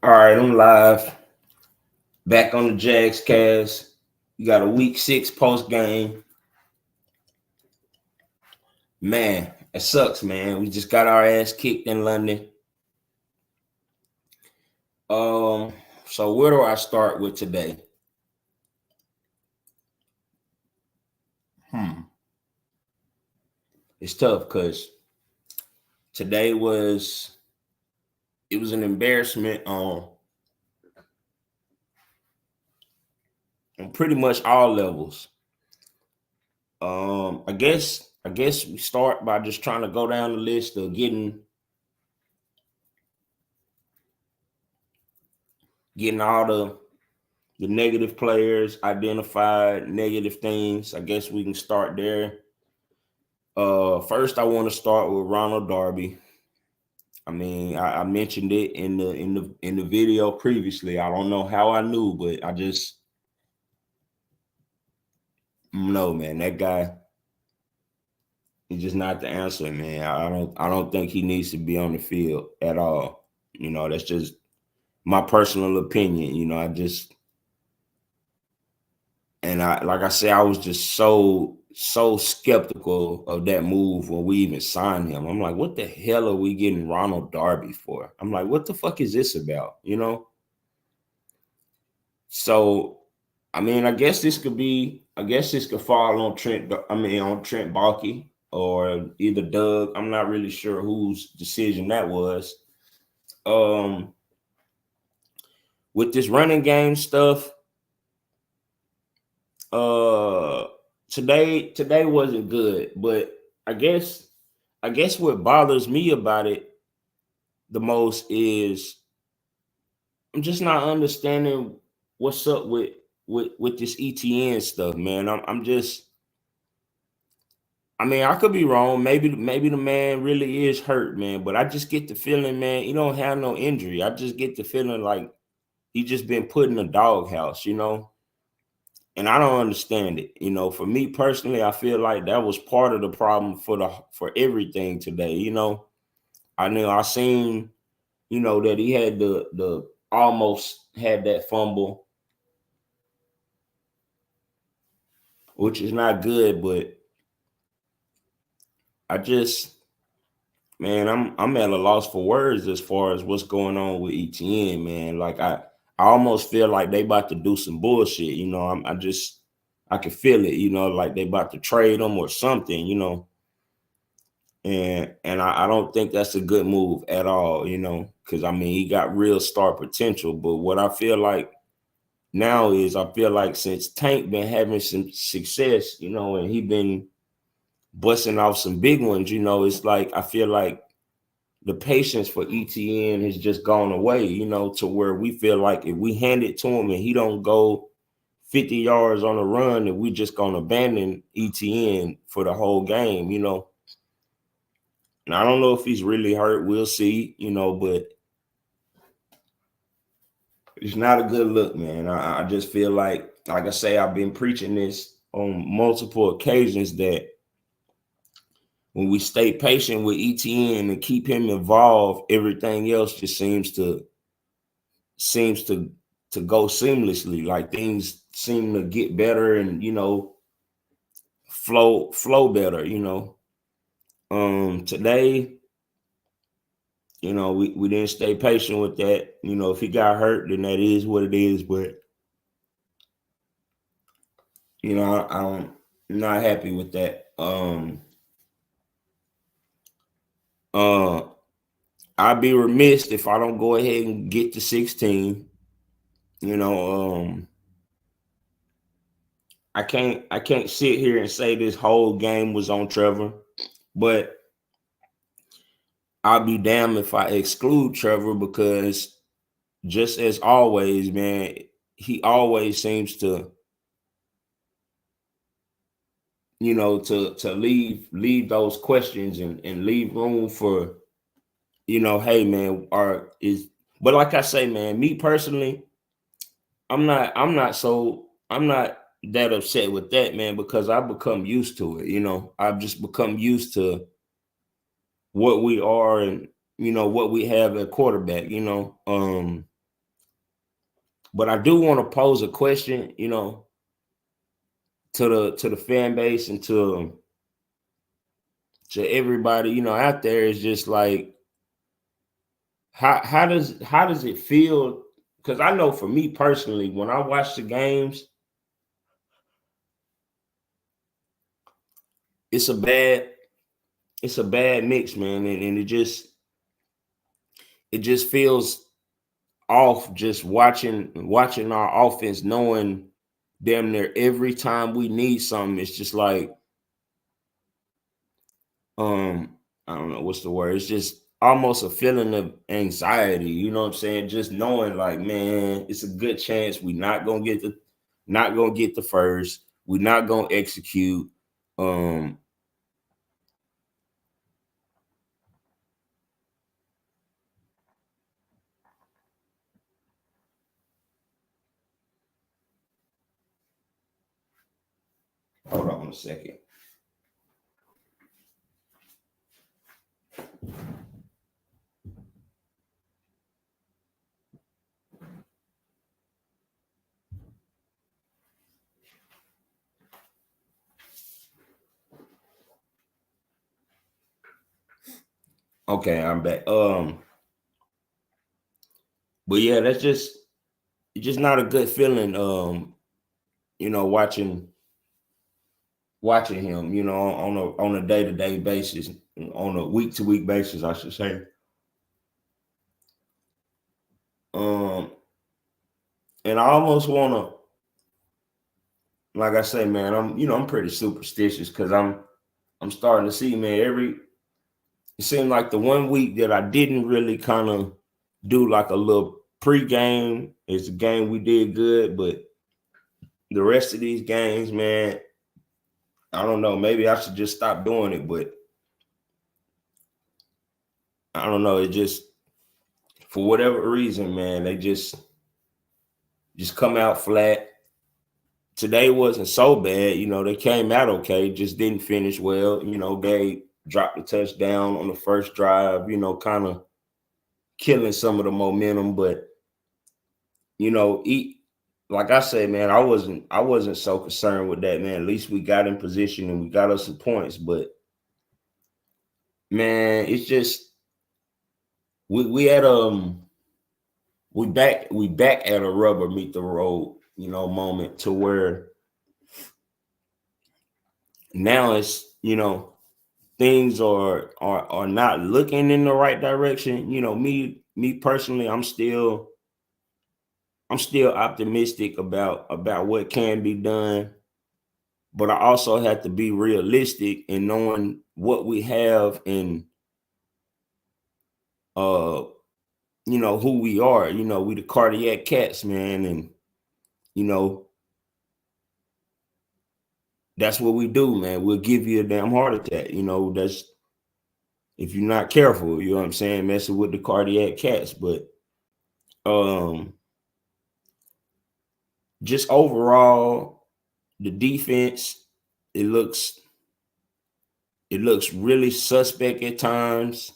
All right, I'm live. Back on the Jags cast. You got a week 6 post game. Man, it sucks, man. We just got our ass kicked in London. Um, so where do I start with today? It's tough because today was an embarrassment on pretty much all levels. I guess we start by just trying to go down the list of getting all the negative players identified, negative things. I guess we can start there. First I want to start with Ronald Darby. I mean, I mentioned it in the video previously. I don't know how I knew, but I just no, man. That guy, he's just not the answer, man. I don't think he needs to be on the field at all. That's just my personal opinion. Like I said, I was just so skeptical of that move when we even signed him. I'm like, what the hell are we getting Ronald Darby for? I'm like, what the fuck is this about? So I mean, I guess this could fall on Trent Baalke or either Doug. I'm not really sure whose decision that was. Um with this running game stuff, uh today wasn't good, but I guess what bothers me about it the most is I'm just not understanding what's up with this ETN stuff, man. I'm just I mean, I could be wrong. Maybe the man really is hurt, man, but I just get the feeling, man, he don't have no injury. I just get the feeling like he just been put in a doghouse. And I don't understand it. For me personally, I feel like that was part of the problem for everything today. I know I seen, that he had the almost had that fumble, which is not good, but I just man, I'm at a loss for words as far as what's going on with ETN, man. Like I almost feel like they about to do some bullshit. I can feel it, like they about to trade him or something. And I don't think that's a good move at all, because I mean he got real star potential. But what I feel like now is I feel like since Tank been having some success, and he been busting off some big ones, it's like I feel like the patience for ETN has just gone away, to where we feel like if we hand it to him and he don't go 50 yards on a run, that we just gonna abandon ETN for the whole game. And I don't know if he's really hurt. We'll see, but it's not a good look, man. I just feel like I say, I've been preaching this on multiple occasions that when we stay patient with ETN and keep him involved, everything else just seems to go seamlessly. Like things seem to get better and flow better. Today, we didn't stay patient with that. If he got hurt, then that is what it is. But I'm not happy with that. Uh I'd be remiss if I don't go ahead and get to 16. You know, I can't sit here and say this whole game was on Trevor, but I'll be damned if I exclude Trevor because just as always, man, he always seems to, to leave those questions and leave room for, hey man, but like I say, man, me personally, I'm not that upset with that, man, because I've become used to it. I've just become used to what we are and what we have at quarterback. But I do want to pose a question, to the fan base and to everybody, out there. Is just like, how does it feel? Because I know for me personally, when I watch the games, it's a bad it's a bad mix, man, and it just feels off just watching our offense, knowing damn near every time we need something, it's just like, I don't know what's the word. It's just almost a feeling of anxiety. You know what I'm saying? Just knowing, like, man, it's a good chance we're not gonna get the first. We're not gonna execute. Um, Hold on a second. Okay, I'm back. But yeah, that's just it's just not a good feeling. Watching him, on a day-to-day basis, on a week-to-week basis, I should say. Um, and I almost wanna, like I say, man, I'm pretty superstitious because I'm starting to see, man, it seemed like the one week that I didn't really kind of do like a little pregame is a game we did good, but the rest of these games, man, I don't know. Maybe I should just stop doing it, but I don't know. It just, for whatever reason, man, they just come out flat. Today wasn't so bad, they came out okay, just didn't finish well. They dropped the touchdown on the first drive, kind of killing some of the momentum. But, eat like I say, man, I wasn't so concerned with that, man. At least we got in position and we got us some points. But man, it's just we had we back at a rubber meet the road, moment, to where now it's, things are not looking in the right direction. Me personally, I'm still optimistic about what can be done, but I also have to be realistic in knowing what we have and uh who we are. We the cardiac cats, man, and you know that's what we do, man. We'll give you a damn heart attack. That's if you're not careful. You know what I'm saying? Messing with the cardiac cats, but um, just overall, the defense, it looks it looks really suspect at times,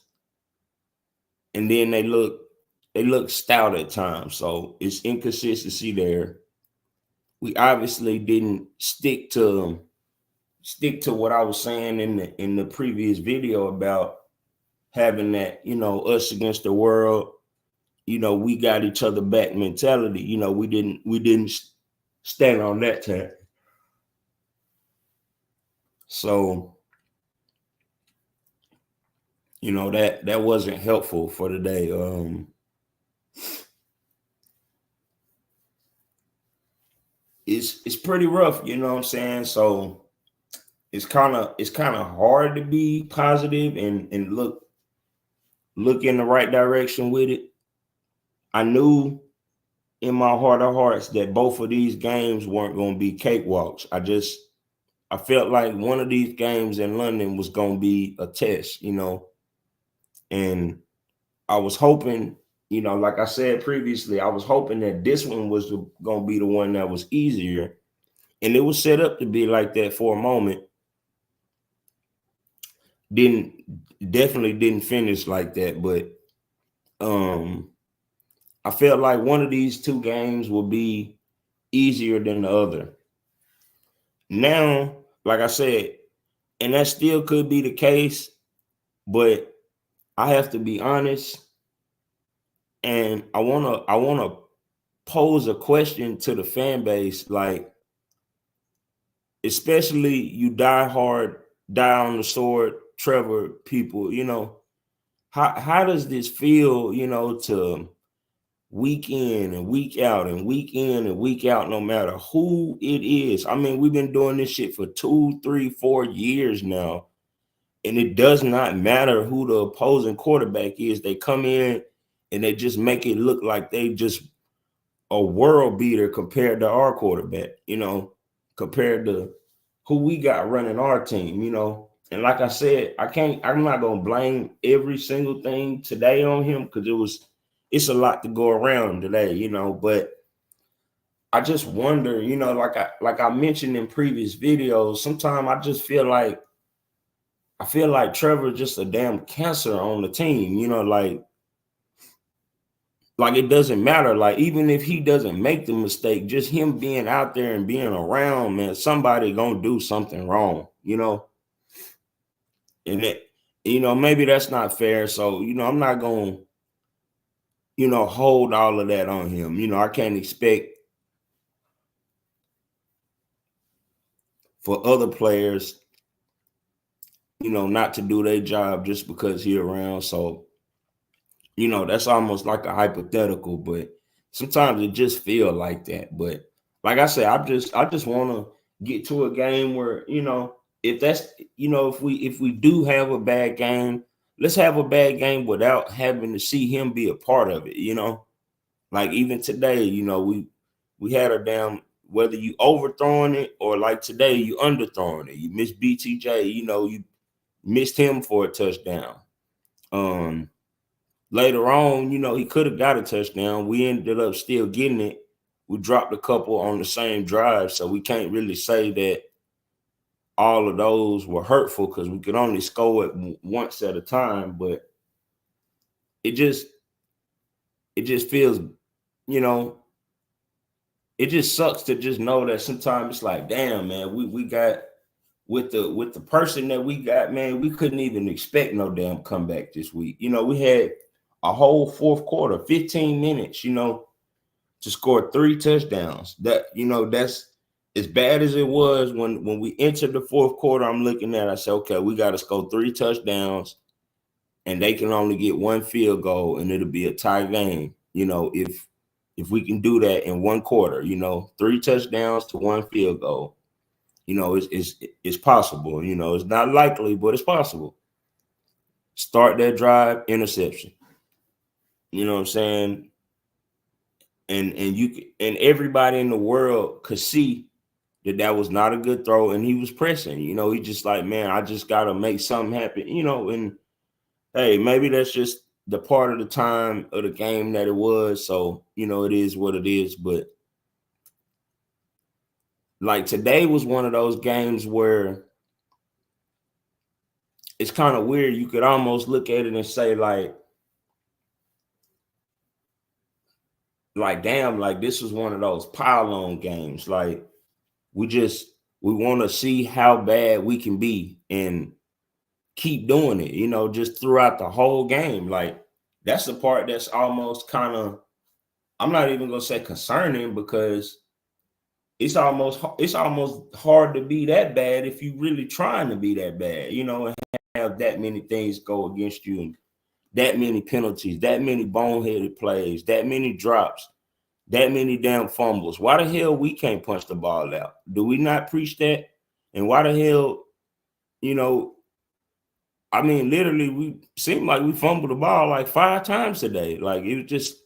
and then they look stout at times. So it's inconsistency there. We obviously didn't stick to what I was saying in the previous video about having that, us against the world. We got each other back mentality. We didn't stand on that tag. So, that wasn't helpful for today. It's pretty rough, you know what I'm saying? So it's kind of hard to be positive and look in the right direction with it. I knew in my heart of hearts that both of these games weren't going to be cakewalks. I felt like one of these games in London was going to be a test, and I was hoping, like I said previously, I was hoping that this one was going to be the one that was easier, and it was set up to be like that for a moment. Didn't Definitely didn't finish like that, but um I felt like one of these two games will be easier than the other. Now, like I said, and that still could be the case, but I have to be honest, and I wanna pose a question to the fan base, like especially you die hard, die on the sword, Trevor people, how does this feel, to week in and week out and week in and week out, no matter who it is. I mean, we've been doing this shit for 2, 3, 4 years now, and it does not matter who the opposing quarterback is. They come in and they just make it look like they just a world beater compared to our quarterback, compared to who we got running our team. And like I said, I'm not gonna blame every single thing today on him because it's a lot to go around today, but I just wonder, like I mentioned in previous videos, sometimes I feel like Trevor's just a damn cancer on the team, like it doesn't matter. Like, even if he doesn't make the mistake, just him being out there and being around, man, somebody gonna do something wrong. And maybe that's not fair. So, I'm not gonna, hold all of that on him. I can't expect for other players, not to do their job just because he around. So, that's almost like a hypothetical, but sometimes it just feel like that. But like I said, I just want to get to a game where, if that's, if we do have a bad game, let's have a bad game without having to see him be a part of it. Like even today, we had a damn, whether you overthrowing it or like today you underthrowing it. You missed BTJ, you missed him for a touchdown. Later on, he could have got a touchdown. We ended up still getting it. We dropped a couple on the same drive, so we can't really say that all of those were hurtful because we could only score it once at a time. But it just feels, you know, it just sucks to just know that sometimes it's like, damn, man, we got with the person that we got, man, we couldn't even expect no damn comeback this week. We had a whole fourth quarter, 15 minutes, to score 3 touchdowns. That's as bad as it was when we entered the fourth quarter. I'm looking at, I said, okay, we got to score 3 touchdowns and they can only get 1 field goal and it'll be a tie game. If we can do that in 1 quarter, 3 touchdowns to 1 field goal, it's possible. It's not likely, but it's possible. Start that drive, interception. You know what I'm saying? And everybody in the world could see that was not a good throw, and he was pressing. He just like, man, I just got to make something happen. And hey, maybe that's just the part of the time of the game that it was. So it is what it is. But like today was one of those games where it's kind of weird. You could almost look at it and say like damn, like this was one of those pile-on games. Like we want to see how bad we can be and keep doing it, just throughout the whole game. Like that's the part that's almost kind of, I'm not even gonna say concerning, because it's almost hard to be that bad if you really trying to be that bad, and have that many things go against you, and that many penalties, that many boneheaded plays, that many drops, that many damn fumbles. Why the hell we can't punch the ball out? Do we not preach that? And why the hell, I mean, literally, we seemed like we fumbled the ball like 5 times today. Like it was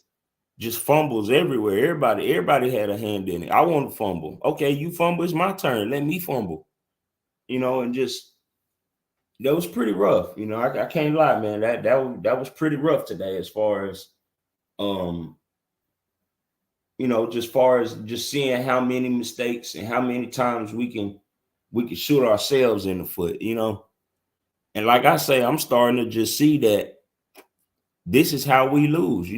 just fumbles everywhere. Everybody had a hand in it. I want to fumble. Okay, you fumble, it's my turn. Let me fumble. And just that was pretty rough. I can't lie, man. That was pretty rough today as far as just far as just seeing how many mistakes and how many times we can shoot ourselves in the foot, And like I say, I'm starting to just see that this is how we lose.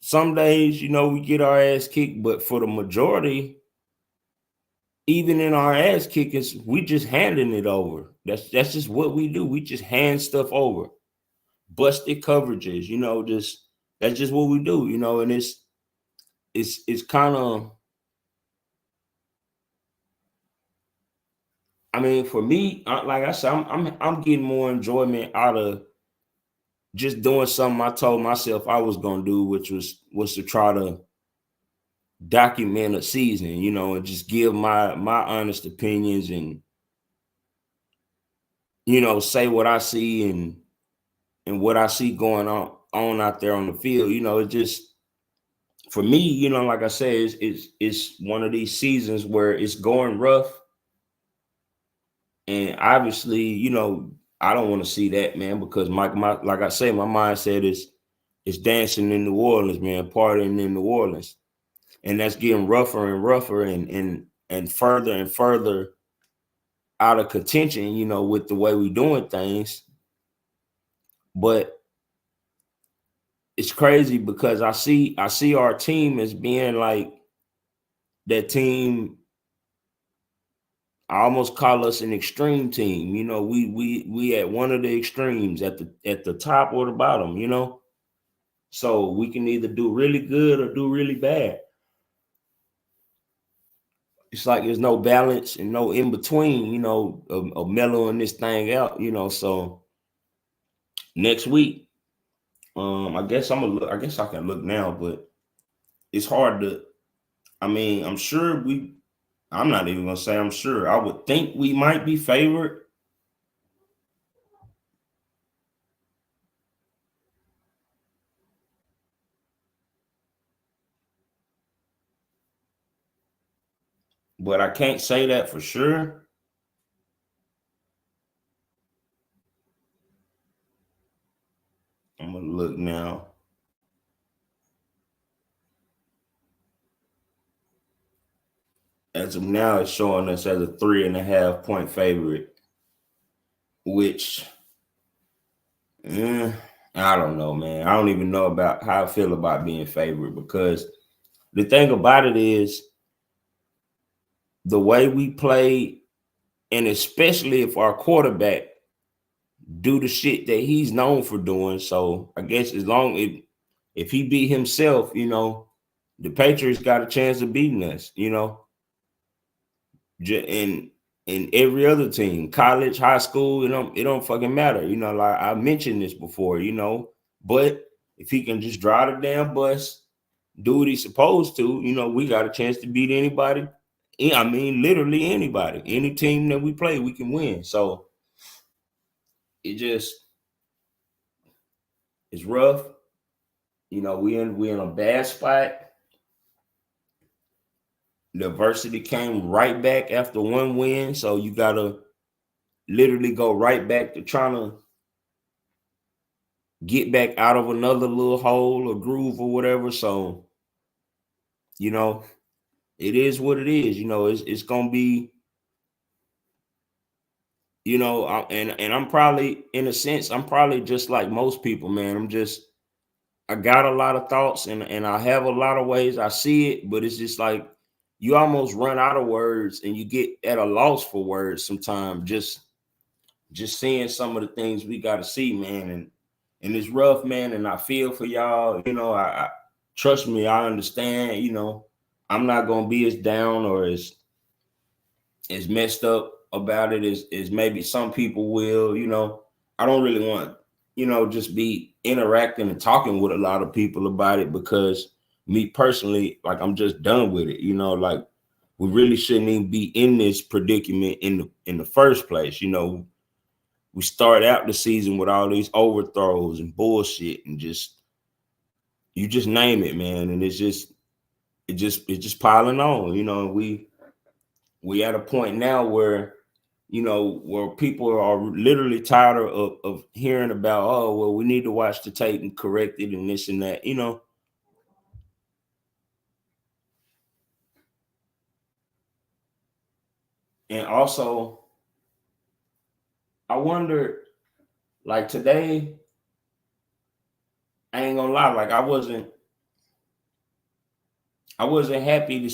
some days, we get our ass kicked, but for the majority, even in our ass kickings, we just handing it over. That's just what we do. We just hand stuff over. Busted coverages, just that's just what we do, and it's kind of, I mean, for me, like I said, I'm getting more enjoyment out of just doing something I told myself I was gonna do, which was to try to document a season, and just give my honest opinions and say what I see and what I see going on out there on the field. It just for me, like I said, it's one of these seasons where it's going rough, and obviously, I don't want to see that, man, because my like I say, my mindset is dancing in New Orleans, man, partying in New Orleans, and that's getting rougher and rougher and further and further out of contention, with the way we doing things. But it's crazy because I see our team as being like that team. I almost call us an extreme team. We at one of the extremes at the top or the bottom. So we can either do really good or do really bad. It's like there's no balance and no in between, of mellowing this thing out. So next week, I guess I'm gonna look. I guess I can look now, but it's hard to. I mean, I'm sure we. I'm not even gonna say I'm sure. I would think we might be favored, but I can't say that for sure. I'm gonna look now. As of now, it's showing us as a 3.5 point favorite, which eh, I don't know, man. I don't even know about how I feel about being favored because the thing about it is the way we play, and especially if our quarterback do the shit that he's known for doing. So I guess as long if he beat himself, the Patriots got a chance of beating us, and every other team, college, high school, it don't fucking matter. Like I mentioned this before, but if he can just drive the damn bus, do what he's supposed to, we got a chance to beat anybody. I mean, literally anybody, any team that we play, we can win. So it just is rough. We in a bad spot. The adversity came right back after one win, so you gotta literally go right back to trying to get back out of another little hole or groove or whatever. So you know, it is what it is. It's gonna be. And I'm probably, in a sense, I'm probably just like most people, man. I got a lot of thoughts and I have a lot of ways I see it, but it's just like you almost run out of words and you get at a loss for words sometimes. Just seeing some of the things we got to see, man, and it's rough, man. And I feel for y'all. I trust me, I understand. I'm not gonna be as down or as messed up about it as maybe some people will. I don't really want just be interacting and talking with a lot of people about it because me personally, like I'm just done with it. Like we really shouldn't even be in this predicament in the first place. We start out the season with all these overthrows and bullshit and just you just name it, man, and it's just piling on. We at a point now where people are literally tired of hearing about, oh, well, we need to watch the tape and correct it and this and that. And also, I wonder, like today, I ain't gonna lie, like I wasn't. I wasn't happy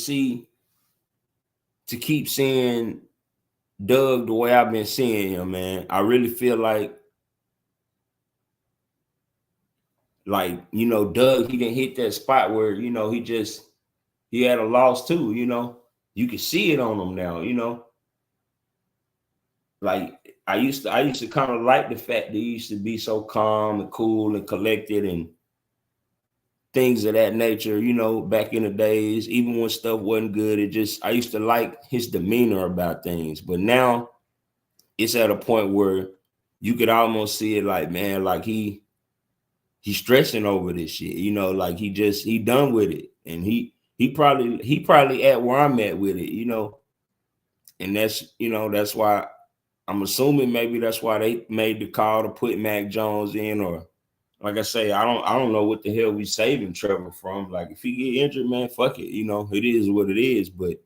to keep seeing Doug the way I've been seeing him, man. I really feel like Doug, he didn't hit that spot where he had a loss too. You can see it on him now. Like I used to kind of like the fact that he used to be so calm and cool and collected and things of that nature. Back in the days, even when stuff wasn't good, I used to like his demeanor about things. But now it's at a point where you could almost see it like, man, like he's stressing over this shit, like he done with it. And he probably at where I'm at with it. And that's why I'm assuming maybe that's why they made the call to put Mac Jones in, or like I say, I don't know what the hell we saving Trevor from. Like if he get injured, man, fuck it. It is what it is. But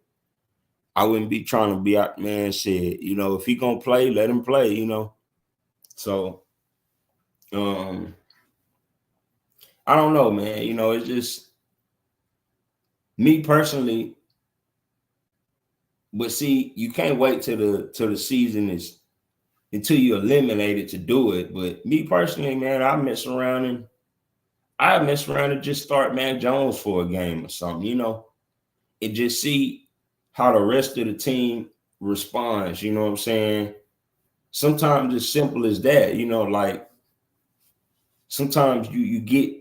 I wouldn't be trying to be out, man, shit. If he gonna play, let him play, So I don't know, man. It's just me personally. But see, you can't wait till the season is until you eliminate it to do it. But me personally, man, I mess around and just start Mac Jones for a game or something, and just see how the rest of the team responds. You know what I'm saying? Sometimes it's simple as that, like sometimes you get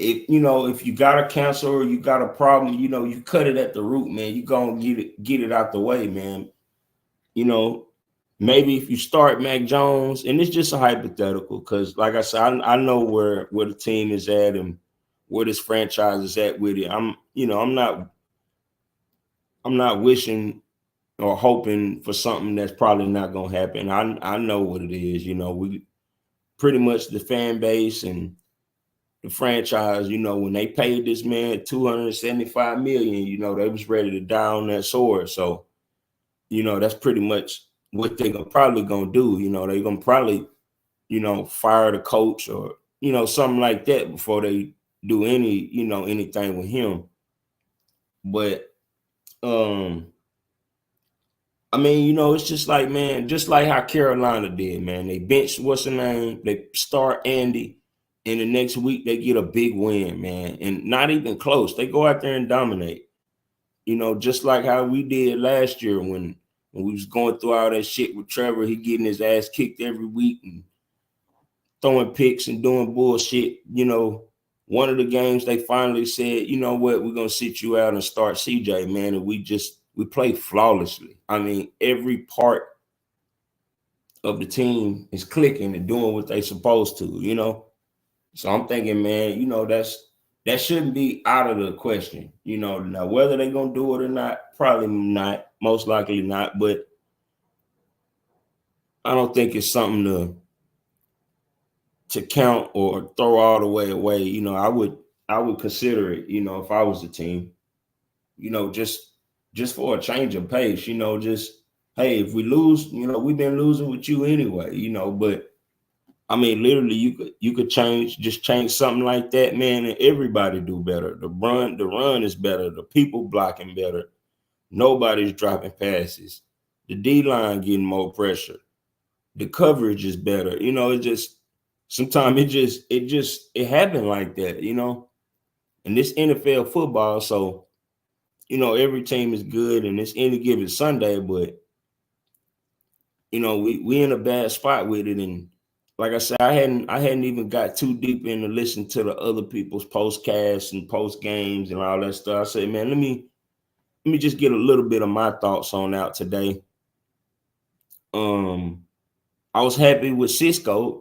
if you got a cancer or you got a problem, you cut it at the root, man. You gonna get it out the way, man. Maybe if you start Mac Jones, and it's just a hypothetical, because like I said, I know where the team is at and where this franchise is at with it. I'm not wishing or hoping for something that's probably not gonna happen. I know what it is. We pretty much the fan base and the franchise, when they paid this man $275 million, they was ready to die on that sword. So, that's pretty much what they're probably gonna do. They're gonna probably, fire the coach or, something like that before they do anything with him. But I mean, it's just like, man, just like how Carolina did, man. They benched what's the name? They start Andy, and the next week they get a big win, man. And not even close. They go out there and dominate. Just like how we did last year when we was going through all that shit with Trevor. He getting his ass kicked every week and throwing picks and doing bullshit. One of the games they finally said, you know what, we're gonna sit you out and start CJ, man. And we played flawlessly. I mean, every part of the team is clicking and doing what they supposed to. So I'm thinking, man, that shouldn't be out of the question. Now whether they're gonna do it or not, probably not, most likely not, but I don't think it's something to count or throw all the way away. I would consider it, if I was the team, just for a change of pace, just, hey, if we lose, we've been losing with you anyway, but I mean, literally you could change something like that, man, and everybody do better. The run is better, the people blocking better, nobody's dropping passes, the D-line getting more pressure, the coverage is better. It just sometimes it happened like that, and this NFL football, so every team is good and it's any given Sunday, but we in a bad spot with it. And like I said, I hadn't even got too deep in to listen to the other people's postcasts and post games and all that stuff. I said, man, let me just get a little bit of my thoughts on out today. I was happy with Cisco.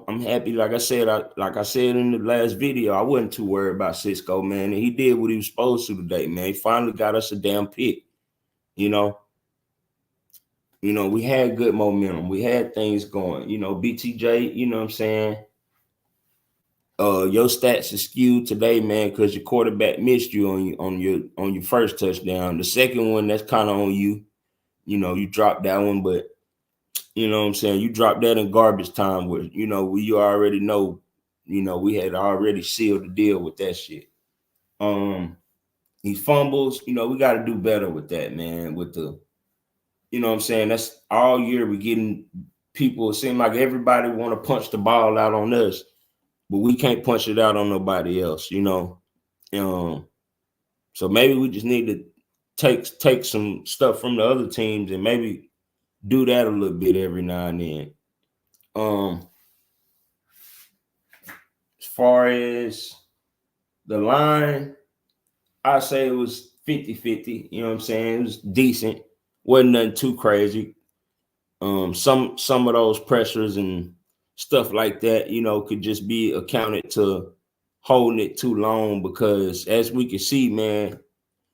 I'm happy. Like I said in the last video, I wasn't too worried about Cisco, man. And he did what he was supposed to today, man. He finally got us a damn pick. We had good momentum. We had things going. BTJ, you know what I'm saying? Your stats are skewed today, man, because your quarterback missed you on your first touchdown. The second one, that's kind of on you. You dropped that one, but you know what I'm saying? You dropped that in garbage time where, you already know, we had already sealed the deal with that shit. He fumbles. You know, we got to do better with that, man. With the, you know what I'm saying? That's all year we getting people. It seem like everybody want to punch the ball out on us, but we can't punch it out on nobody else, you know. So maybe we just need to take some stuff from the other teams and maybe do that a little bit every now and then. As far as the line, I say it was 50-50. You know what I'm saying? It was decent. Wasn't nothing too crazy. Some of those pressures and stuff like that, you know, could just be accounted to holding it too long because as we can see, man,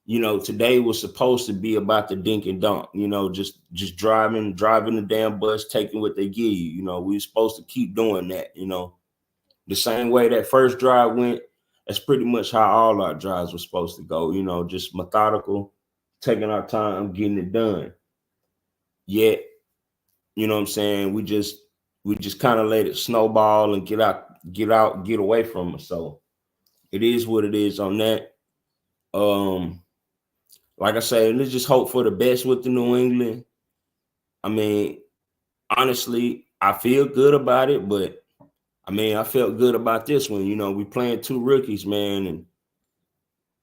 you know, today was supposed to be about the dink and dunk, you know, just driving the damn bus, taking what they give you. You know, we were supposed to keep doing that, you know. The same way that first drive went, that's pretty much how all our drives were supposed to go, you know, just methodical, taking our time, getting it done. Yet, you know what I'm saying, we just kind of let it snowball and get away from us. So it is what it is on that. Like I say, let's just hope for the best with the New England. I mean, honestly, I feel good about it, but I mean, I felt good about this one. You know, we playing two rookies, man, and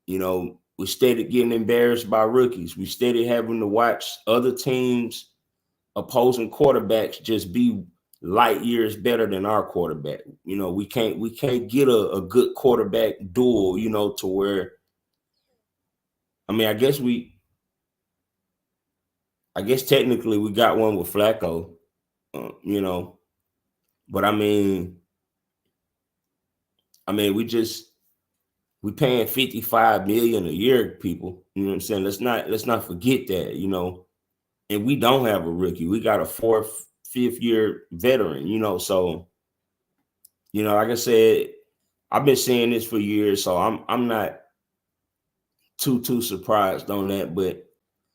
you know, we steady getting embarrassed by rookies. We steady having to watch other teams, opposing quarterbacks, just be light years better than our quarterback. You know, we can't get a good quarterback duel. You know, to where, I mean, I guess technically we got one with Flacco. You know, but I mean, we paying 55 million a year, people. You know what I'm saying? Let's not forget that, you know. And we don't have a rookie. We got a fourth, fifth year veteran, you know. So, you know, like I said, I've been saying this for years, so I'm not too surprised on that. But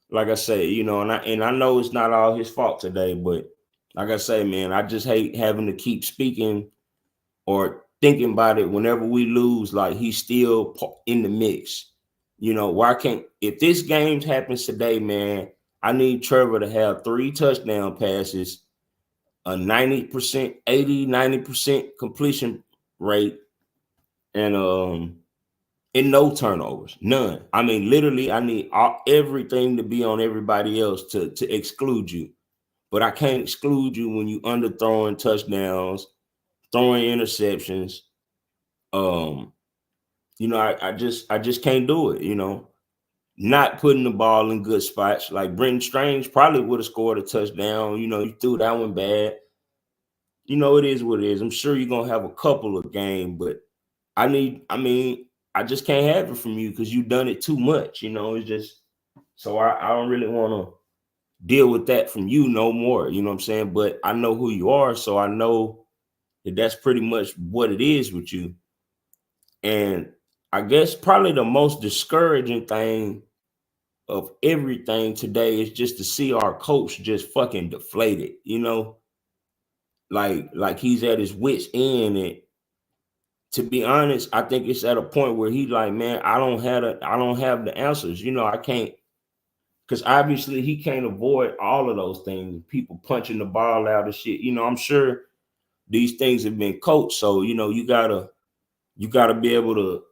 like I say, you know, and I know it's not all his fault today, but like I say, man, I just hate having to keep speaking or thinking about it whenever we lose, like he's still in the mix. You know, why can't, if this game happens today, man, I need Trevor to have 3 touchdown passes, a 90%, 80-90% completion rate, and no turnovers, none. I mean, literally, I need everything to be on everybody else to exclude you. But I can't exclude you when you underthrowing touchdowns, throwing interceptions. You know, I just can't do it, you know. Not putting the ball in good spots. Like Brenton Strange probably would have scored a touchdown. You know, you threw that one bad. You know, it is what it is. I'm sure you're gonna have a couple of games, but I mean, I just can't have it from you because you've done it too much, you know. It's just, so I don't really want to deal with that from you no more, you know what I'm saying? But I know who you are, so I know that that's pretty much what it is with you. And I guess probably the most discouraging thing of everything today is just to see our coach just fucking deflated, you know, like he's at his wit's end. And to be honest, I think it's at a point where he's like, man, I don't have the answers, you know. I can't, because obviously he can't avoid all of those things, people punching the ball out of shit, you know. I'm sure these things have been coached, so you know, you gotta be able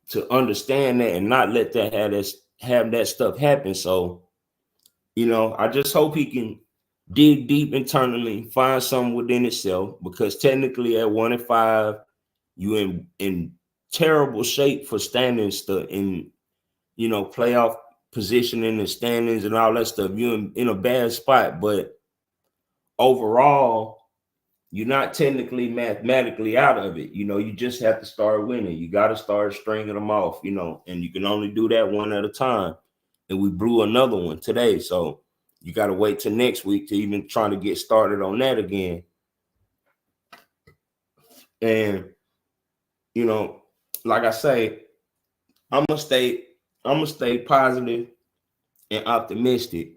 to understand that and not let that have that stuff happen. So, you know, I just hope he can dig deep internally, find something within itself, because technically at 1-5, you in terrible shape for standings stuff, in, you know, playoff positioning and standings and all that stuff. You're in a bad spot, but overall, you're not technically mathematically out of it. You know, you just have to start winning. You got to start stringing them off, you know, and you can only do that one at a time. And we blew another one today. So you got to wait till next week to even try to get started on that again. And, you know, like I say, I'm gonna stay positive and optimistic.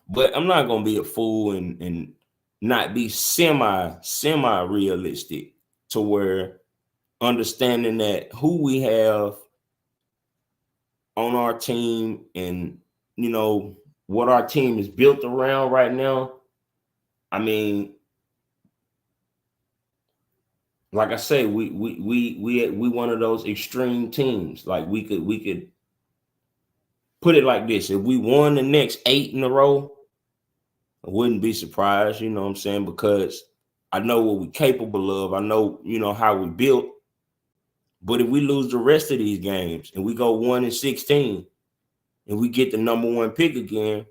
But I'm not gonna be a fool and not be semi realistic to where understanding that who we have on our team and, what our team is built around right now. I mean, like I say, we one of those extreme teams. Like we could put it like this: if we won the next 8 in a row, I wouldn't be surprised. You know what I'm saying? Because I know what we're capable of. I know how we built. But if we lose the rest of these games and we go 1-16 and we get the number 1 pick again,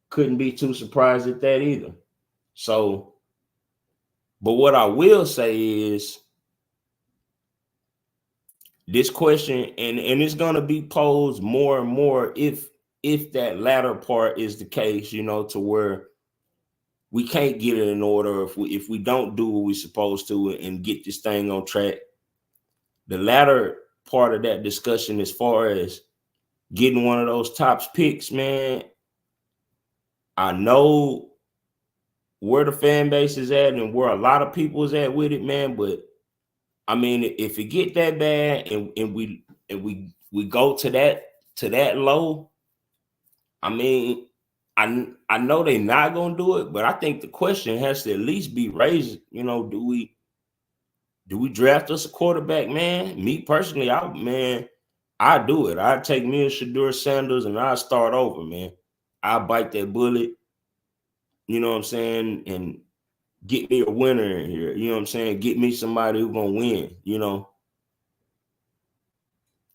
couldn't be too surprised at that either. So, but what I will say is this question, and it's gonna be posed more and more if that latter part is the case, to where we can't get it in order if we don't do what we're supposed to and get this thing on track. The latter part of that discussion, as far as getting one of those top picks, man, I know where the fan base is at and where a lot of people is at with it, man. But I mean, if it get that bad and we go to that low, I mean, I know they're not gonna do it, but I think the question has to at least be raised. Do we draft us a quarterback, man? Me personally, I do it. I take me and Shedeur Sanders and I start over, man. I bite that bullet, you know what I'm saying, and get me a winner in here. You know what I'm saying? Get me somebody who's gonna win,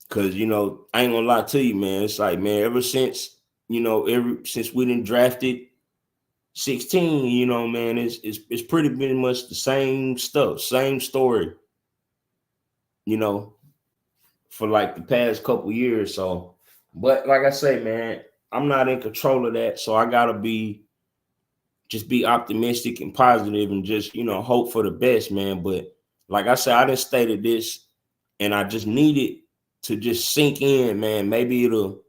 Cause I ain't gonna lie to you, man. It's like, man, ever since we done drafted 16, man, it's pretty much the same stuff, same story, for like the past couple years. So, but like I say, man, I'm not in control of that. So I gotta just be optimistic and positive and just, hope for the best, man. But like I said, I just stated this and I just need it to just sink in, man. Maybe it'll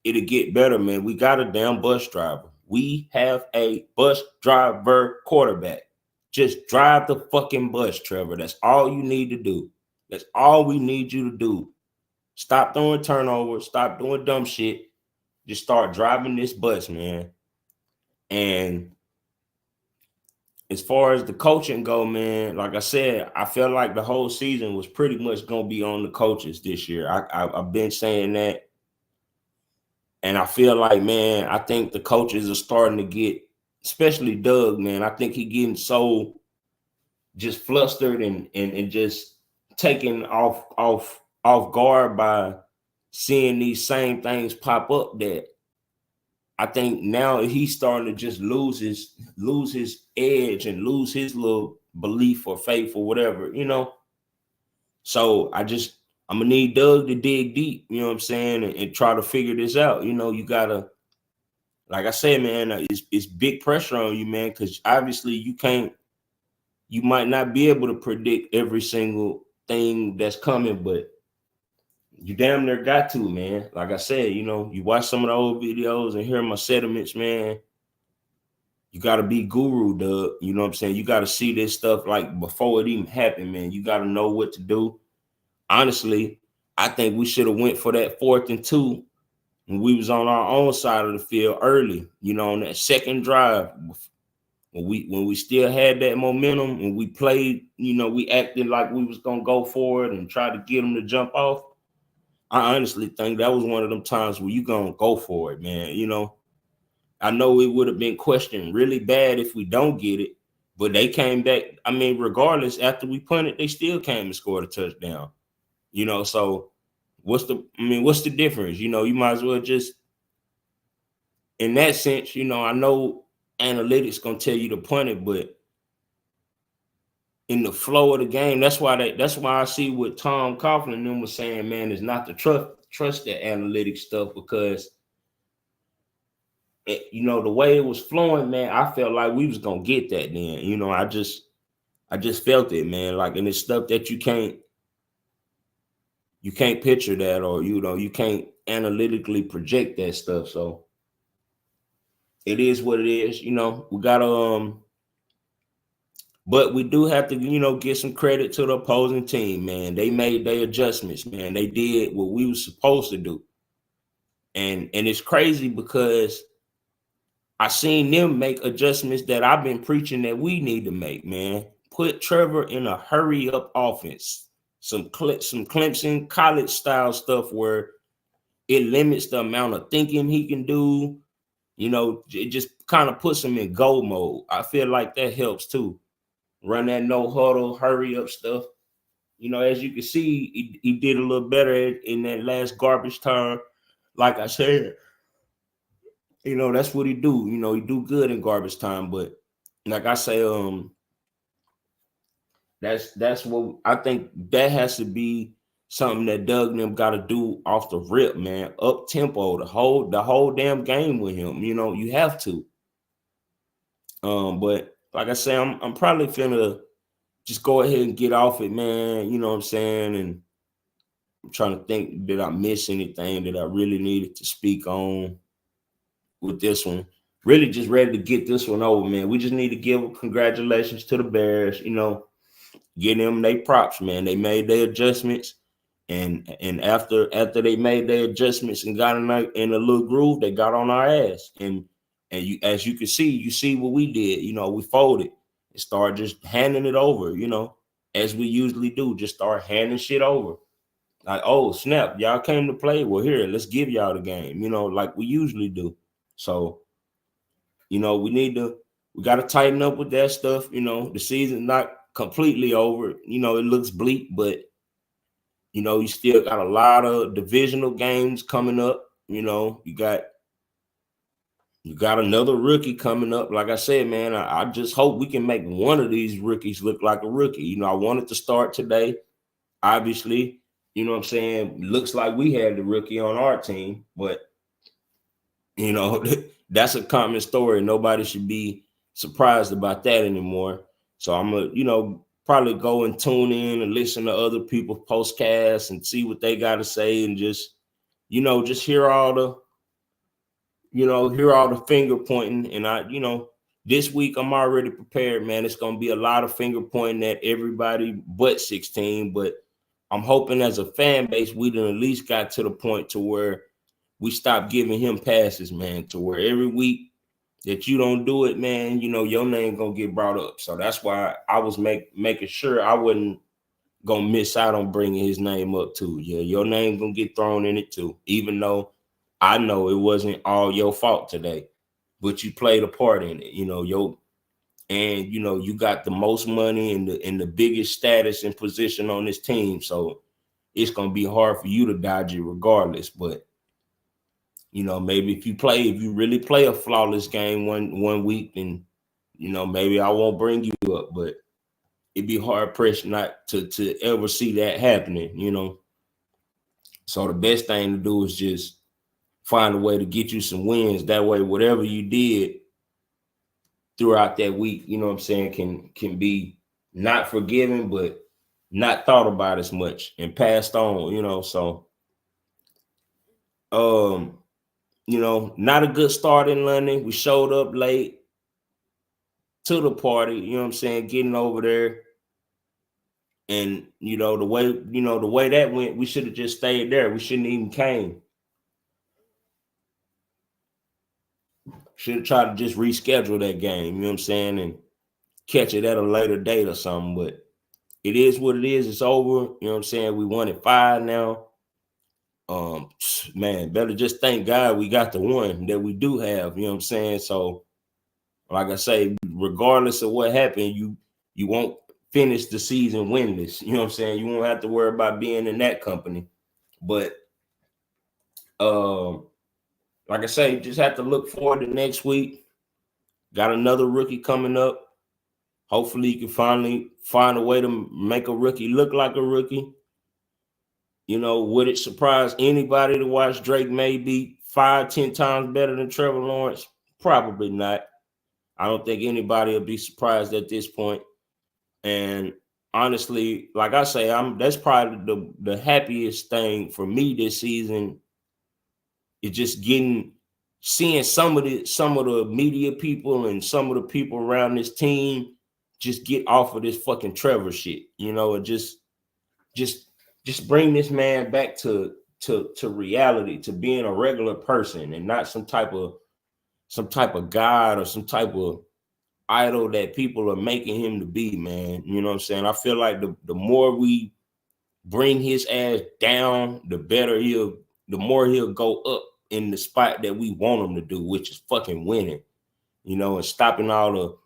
get better, man. We got a damn bus driver. We have a bus driver quarterback. Just drive the fucking bus, Trevor. That's all you need to do. That's all we need you to do. Stop throwing turnovers. Stop doing dumb shit. Just start driving this bus, man. And as far as the coaching go, man, like I said, I felt like the whole season was pretty much going to be on the coaches this year. I've been saying that. And I feel like, man, I think the coaches are starting to get, especially Doug, man, I think he getting so just flustered and just taken off guard by seeing these same things pop up, that I think now he's starting to just lose his edge and lose his little belief or faith or whatever, So I'm gonna need Doug to dig deep, you know what I'm saying, and try to figure this out. You gotta, like I said, man, it's big pressure on you, man, because obviously you might not be able to predict every single thing that's coming, but you damn near got to, man. Like I said, you watch some of the old videos and hear my sentiments, man. You got to be guru, Doug. You know what I'm saying? You got to see this stuff like before it even happened, man. You got to know what to do. Honestly, I think we should have went for that 4th and 2 when we was on our own side of the field early, on that second drive. When we still had that momentum and we played, we acted like we was going to go for it and try to get them to jump off. I honestly think that was one of them times where you going to go for it, man. I know it would have been questioned really bad if we don't get it, but they came back. I mean, regardless, after we punted, they still came and scored a touchdown. So what's the difference? You might as well just, in that sense, I know analytics gonna tell you to punt it, but in the flow of the game, that's why I see what Tom Coughlin and them was saying, man, is not to trust that analytics stuff, because the way it was flowing, man, I felt like we was gonna get that then. I just felt it, man. Like, and it's stuff that you can't picture that, or you can't analytically project that stuff. So it is what it is. We gotta But we do have to, give some credit to the opposing team, man. They made their adjustments, man. They did what we were supposed to do. And it's crazy because I seen them make adjustments that I've been preaching that we need to make, man. Put Trevor in a hurry up offense. Some Clemson college style stuff where it limits the amount of thinking he can do. It just kind of puts him in go mode. I feel like that helps too. Run that no huddle, hurry up stuff. As you can see, he did a little better in that last garbage time. Like I said, that's what he do. He do good in garbage time. But like I say, that's what I think that has to be something that Doug and them got to do off the rip, man. Up tempo, the whole damn game with him. You have to. But like I say, I'm probably finna just go ahead and get off it, man. You know what I'm saying? And I'm trying to think, did I miss anything that I really needed to speak on with this one? Really just ready to get this one over, man. We just need to give congratulations to the Bears, give them their props, man. They made their adjustments. And after they made their adjustments and got in a little groove, they got on our ass. And as you can see, you see what we did. We folded and started just handing it over, as we usually do. Just start handing shit over. Like, oh, snap, y'all came to play. Well, here, let's give y'all the game, like we usually do. So, we got to tighten up with that stuff. The season's not completely over. It looks bleak, but you still got a lot of divisional games coming up. You got another rookie coming up. Like I said, man, I just hope we can make one of these rookies look like a rookie. I wanted to start today. Obviously, what I'm saying? Looks like we had the rookie on our team, but that's a common story. Nobody should be surprised about that anymore. So I'm gonna, probably go and tune in and listen to other people's postcasts and see what they got to say, and just, just hear all the finger pointing. And this week I'm already prepared, man. It's gonna be a lot of finger pointing at everybody but 16, but I'm hoping as a fan base we done at least got to the point to where we stop giving him passes, man, to where every week that you don't do it, man, your name gonna get brought up. So that's why I was making sure I wasn't gonna miss out on bringing his name up too. Yeah, your name gonna get thrown in it too, even though I know it wasn't all your fault today, but you played a part in it. You got the most money and the biggest status and position on this team, so it's gonna be hard for you to dodge it regardless. But maybe if you really play a flawless game one week, then maybe I won't bring you up. But it'd be hard pressed not to ever see that happening. So the best thing to do is just find a way to get you some wins. That way, whatever you did throughout that week, what I'm saying, can be not forgiven, but not thought about as much and passed on. So not a good start in London. We showed up late to the party, getting over there. And the way that went, we should have just stayed there. We shouldn't even came. Should have tried to just reschedule that game, and catch it at a later date or something. But it is what it is. It's over. We won at 5 now. Man, better just thank God we got the one that we do have. So, like I say, regardless of what happened, you won't finish the season winless. You won't have to worry about being in that company. But like I say, just have to look forward to next week. Got another rookie coming up. Hopefully you can finally find a way to make a rookie look like a rookie. Would it surprise anybody to watch Drake maybe 5-10 times better than Trevor Lawrence? Probably not. I don't think anybody will be surprised at this point. And honestly, like I say, that's probably the happiest thing for me this season is just seeing some of the media people and some of the people around this team just get off of this fucking Trevor shit, you know, and just bring this man back to reality, to being a regular person and not some type of god or some type of idol that people are making him to be, man. You know what I'm saying? I feel like the more we bring his ass down, the more he'll go up in the spot that we want him to do, which is fucking winning, you know, and stopping all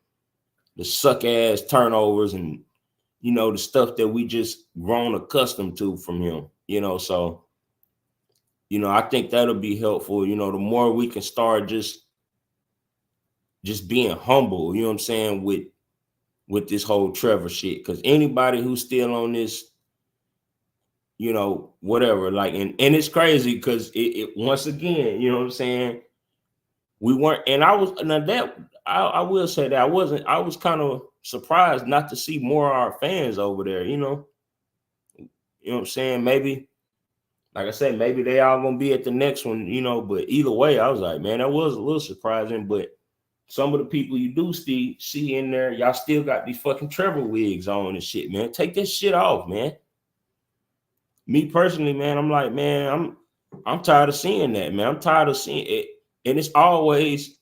the suck ass turnovers and, you know, the stuff that we just grown accustomed to from him, you know. So, you know, I think that'll be helpful. You know, the more we can start just being humble, you know what I'm saying, with this whole Trevor shit. Because anybody who's still on this, you know, whatever, like, and it's crazy because it once again, you know what I'm saying, we weren't, and I was, now that I will say that I was kind of surprised not to see more of our fans over there, you know. You know what I'm saying? Maybe, like I said, maybe they all gonna be at the next one, you know. But either way, I was like, man, that was a little surprising. But some of the people you do see in there, y'all still got these fucking Trevor wigs on and shit, man. Take this shit off, man. Me personally, man, I'm like, man, I'm tired of seeing that, man. I'm tired of seeing it. And it's always,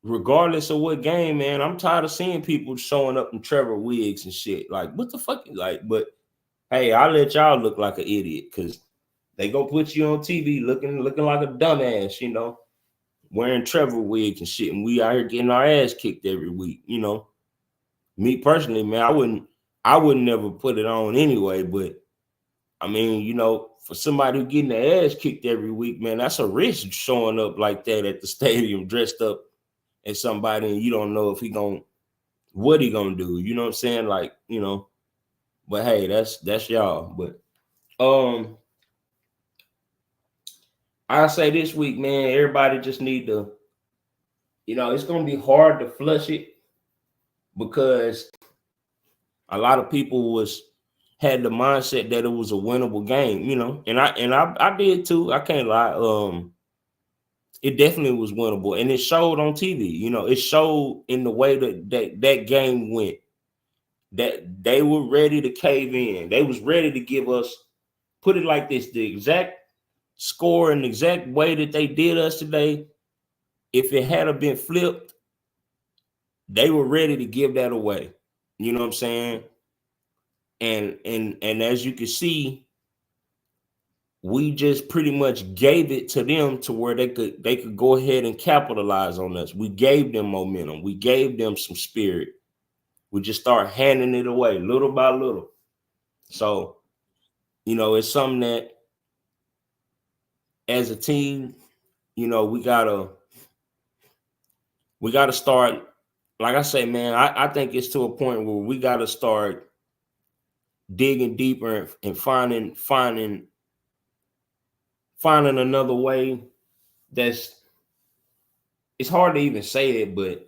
regardless of what game, man, I'm tired of seeing people showing up in Trevor wigs and shit. Like, what the fuck? Like, but hey, I'll let y'all look like an idiot because they gonna put you on TV looking like a dumbass, you know, wearing Trevor wigs and shit, and we out here getting our ass kicked every week, you know. Me personally, man, I wouldn't never put it on anyway, but I mean, you know, for somebody who getting their ass kicked every week, man, that's a risk showing up like that at the stadium dressed up as somebody and you don't know if what he gonna do, you know what I'm saying? Like, you know, but hey, that's y'all. But I say this week, man, everybody just need to, you know, it's gonna be hard to flush it because a lot of people had the mindset that it was a winnable game, you know, and I did too. I can't lie. It definitely was winnable, and it showed on TV. You know, it showed in the way that game went. That they were ready to cave in. They was ready to give us, put it like this, the exact score and the exact way that they did us today. If it had been flipped, they were ready to give that away. You know what I'm saying? And as you can see, we just pretty much gave it to them to where they could go ahead and capitalize on us. We gave them momentum. We gave them some spirit. We just start handing it away little by little. So, you know, it's something that as a team, you know, we gotta start. Like I say, man, I think it's to a point where we gotta start digging deeper and finding another way. It's hard to even say it, but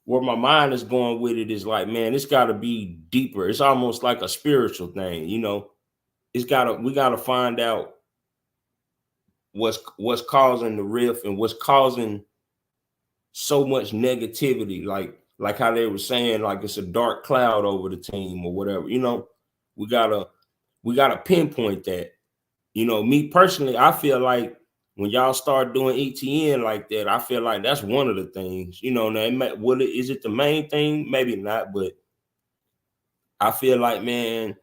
where my mind is going with it is like, man, it's got to be deeper. It's almost like a spiritual thing, you know. We gotta find out what's causing the rift and what's causing so much negativity, like how they were saying, like it's a dark cloud over the team or whatever, you know. We gotta pinpoint that. You know, me personally, I feel like when y'all start doing ETN like that, I feel like that's one of the things, you know. Now, is it the main thing? Maybe not, but I feel like, man,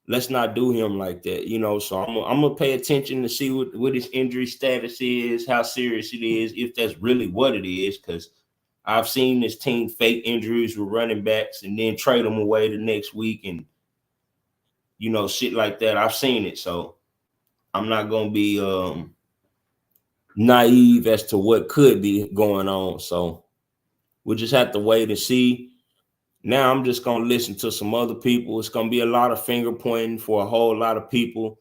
let's not do him like that, you know. So I'm gonna pay attention to see what his injury status is, how serious it is, if that's really what it is, because I've seen this team fake injuries with running backs and then trade them away the next week and, you know, shit like that. I've seen it. So I'm not gonna be naive as to what could be going on. So we'll just have to wait and see. Now I'm just gonna listen to some other people. It's gonna be a lot of finger pointing for a whole lot of people.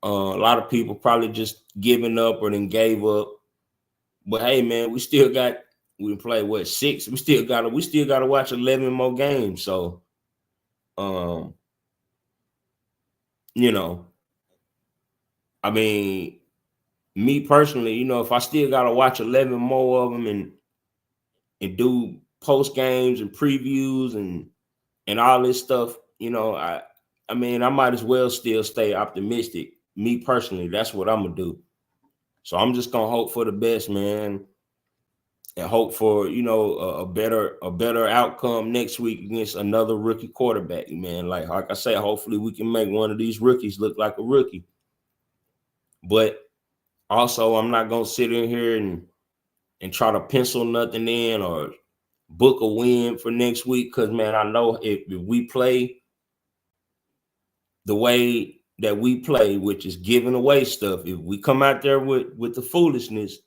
A lot of people probably just giving up or then gave up. But hey, man, we play what, 6? We still gotta watch 11 more games. So you know, I mean, me personally, you know, if I still gotta watch 11 more of them and do post games and previews and all this stuff, I mean, I might as well still stay optimistic. Me personally, that's what I'm gonna do. So I'm just gonna hope for the best, man, and hope for a better outcome next week against another rookie quarterback, man. Like I say, hopefully we can make one of these rookies look like a rookie. But also, I'm not gonna sit in here and try to pencil nothing in or book a win for next week, because man, I know if we play the way that we play, which is giving away stuff, if we come out there with the foolishness,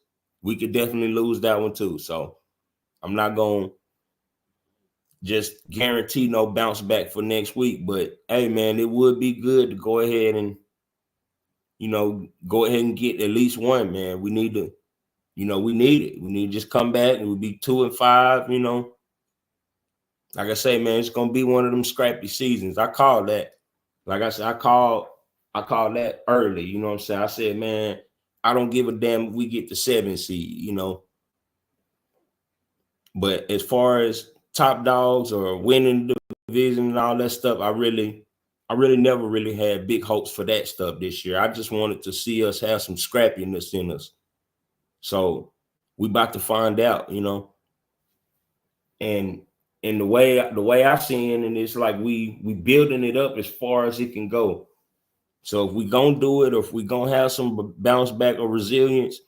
we could definitely lose that one too. So I'm not gonna just guarantee no bounce back for next week, but hey man, it would be good to go ahead and go ahead and get at least one, man. We need to, we need it. We need to just come back and we'll be 2-5, Like I say, man, it's gonna be one of them scrappy seasons. I call that. Like I said, I call that early. You know what I'm saying? I said, man, I don't give a damn if we get the 7 seed, But as far as top dogs or winning the division and all that stuff, I really never really had big hopes for that stuff this year. I just wanted to see us have some scrappiness in us. So we about to find out, And the way I see it, and it's like we building it up as far as it can go. So if we gonna do it, or if we gonna have some bounce back or resilience,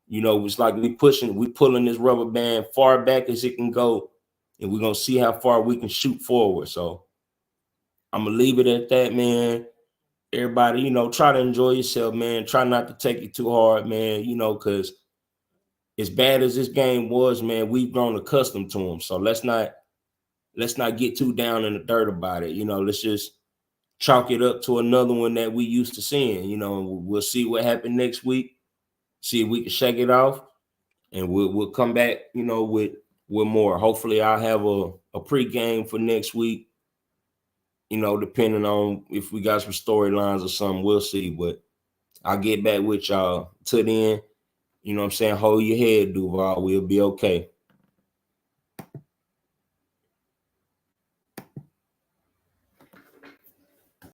it's like we pulling this rubber band far back as it can go, and we're gonna see how far we can shoot forward. So I'm gonna leave it at that, man. Everybody, try to enjoy yourself, man. Try not to take it too hard, man. Because as bad as this game was, man, we've grown accustomed to them. So let's not get too down in the dirt about it. Let's just chalk it up to another one that we used to seeing. We'll see what happened next week. See if we can shake it off, and we'll come back, with more. Hopefully, I'll have a pregame for next week. Depending on if we got some storylines or something, we'll see. But I'll get back with y'all. Till then, you know what I'm saying? Hold your head, Duval. We'll be okay.